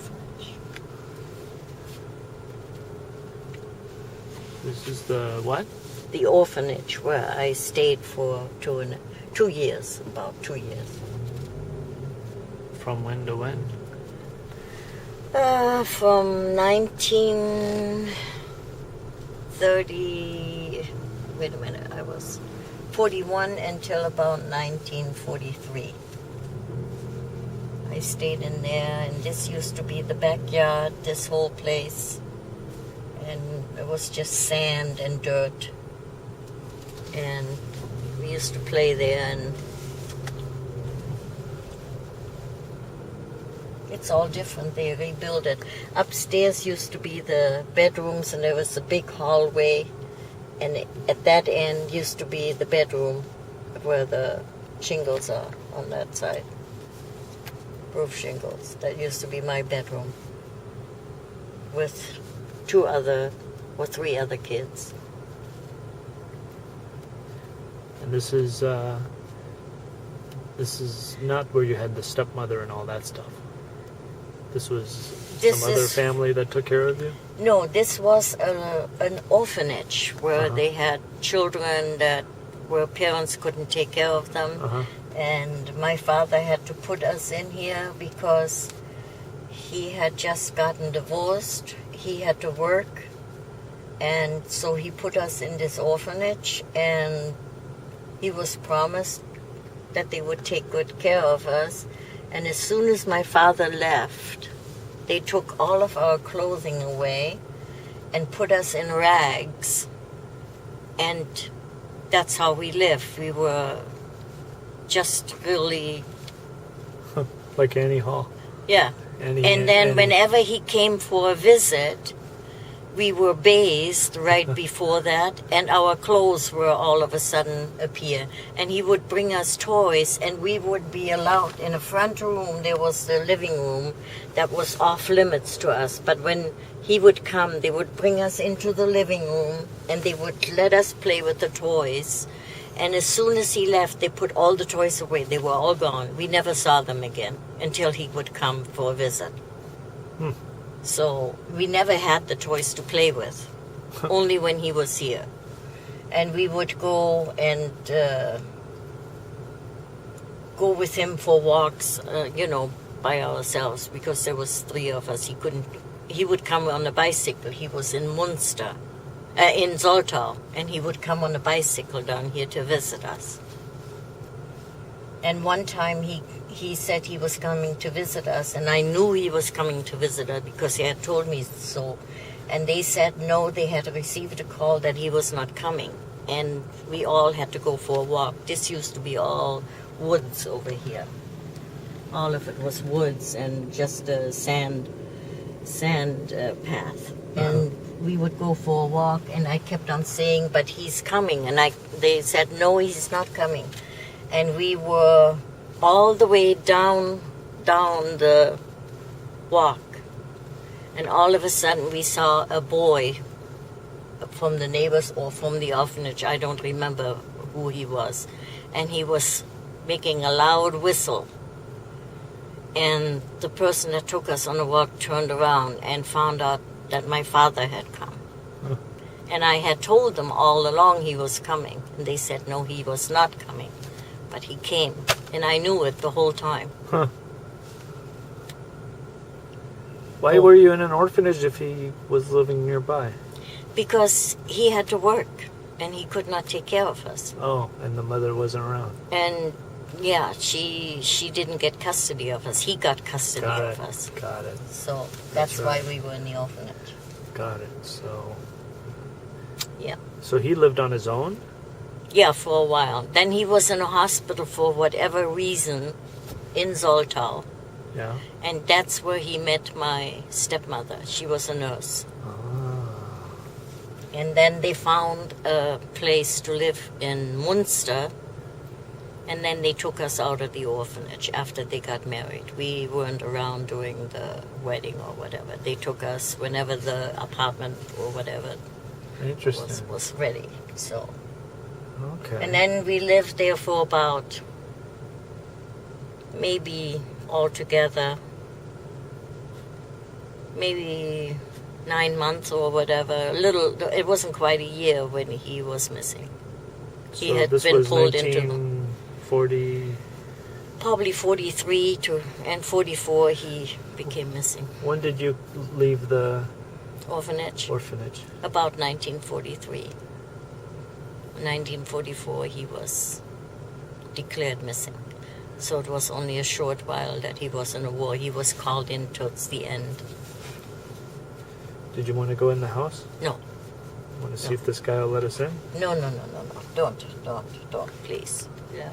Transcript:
orphanage. This is the what? The orphanage where I stayed for 2 years, about 2 years. From when to when? From 1930, wait a minute, I was 41 until about 1943. I stayed in there, and this used to be the backyard, this whole place. And it was just sand and dirt. And we used to play there, and it's all different. They rebuilt it. Upstairs used to be the bedrooms, and there was a big hallway, and at that end used to be the bedroom where the shingles are on that side. Roof shingles. That used to be my bedroom with 2 other or 3 other kids. And this is not where you had the stepmother and all that stuff. This was some other family that took care of you? No, this was an orphanage where they had children where parents couldn't take care of them. And my father had to put us in here because he had just gotten divorced. He had to work. And so he put us in this orphanage, and he was promised that they would take good care of us. And as soon as my father left, they took all of our clothing away and put us in rags. And that's how we lived. We were just really... Like Annie Hall. Yeah. And then whenever he came for a visit, we were bathed right before that, and our clothes were all of a sudden appear. And he would bring us toys, and we would be allowed in a front room. There was the living room that was off limits to us. But when he would come, they would bring us into the living room, and they would let us play with the toys. And as soon as he left, they put all the toys away. They were all gone. We never saw them again until he would come for a visit. So we never had the toys to play with, only when he was here. And we would go and go with him for walks, by ourselves, because there was 3 of us. He would come on a bicycle. He was in Munster, in Zoltau, and he would come on a bicycle down here to visit us. And one time he said he was coming to visit us, and I knew he was coming to visit us because he had told me so. And they said no, they had received a call that he was not coming, and we all had to go for a walk. This used to be all woods over here. All of it was woods and just a sand path. And we would go for a walk, and I kept on saying, but he's coming. And they said, no, he's not coming. And we were all the way down the walk. And all of a sudden we saw a boy from the neighbors or from the orphanage. I don't remember who he was. And he was making a loud whistle. And the person that took us on the walk turned around and found out that my father had come. And I had told them all along he was coming. And they said, no, he was not coming. But he came. And I knew it the whole time. Why were you in an orphanage if he was living nearby? Because he had to work. And he could not take care of us. Oh, and the mother wasn't around. And, yeah, she didn't get custody of us. He got custody of us. Got it. So that's why we were in the orphanage. Got it. So... Yeah. So he lived on his own? Yeah, for a while. Then he was in a hospital for whatever reason in Zoltau. Yeah. And that's where he met my stepmother. She was a nurse. And then they found a place to live in Munster. And then they took us out of the orphanage after they got married. We weren't around during the wedding or whatever. They took us whenever the apartment or whatever was ready. So. Okay. And then we lived there for about maybe altogether maybe 9 months or whatever. It wasn't quite a year when he was missing. He So had this been was pulled into 1940. probably 43 and 44 he became missing. When did you leave the Orphanage. orphanage? About 1943. 1944 he was declared missing. So it was only a short while that he was in a war. He was called in towards the end. Did you want to go in the house? No. Want to see No. if this guy will let us in? No. Don't, please. Yeah.